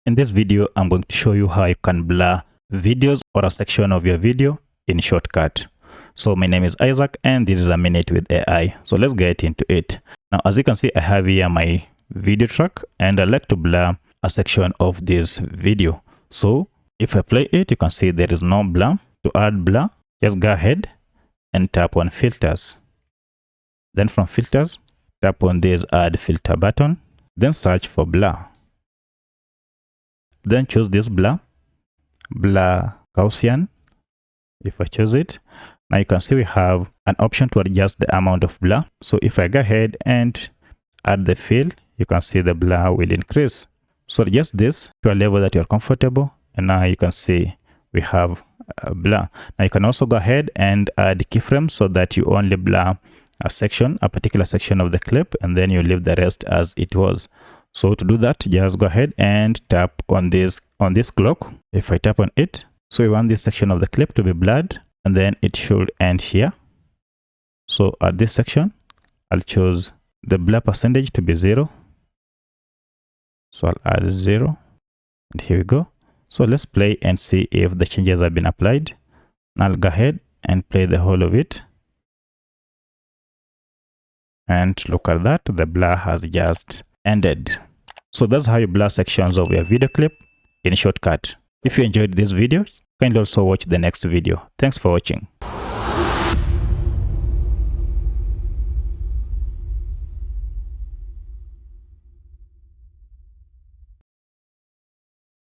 In this video, I'm going to show you how you can blur videos or a section of your video in Shotcut. So my name is Isaac and this is a minute with AI. So let's get into it. Now, as you can see, I have here my video track and I'd like to blur a section of this video. So if I play it, you can see there is no blur. To add blur, just go ahead and tap on filters. Then from filters, tap on this add filter button, then search for blur. Then choose this blur Gaussian. If I choose it, now you can see we have an option to adjust the amount of blur. So if I go ahead and add the fill, you can see the blur will increase. So adjust this to a level that you're comfortable. And now you can see we have a blur. Now you can also go ahead and add keyframes so that you only blur a particular section of the clip, and then you leave the rest as it was. So to do that, just go ahead and tap on this clock. If I tap on it, so we want this section of the clip to be blurred, and then it should end here. So at this section, I'll choose the blur percentage to be 0. So I'll add 0, and here we go. So let's play and see if the changes have been applied. Now I'll go ahead and play the whole of it. And look at that, the blur has just ended. So that's how you blur sections of your video clip in Shotcut. If you enjoyed this video, kindly also watch the next video. Thanks for watching.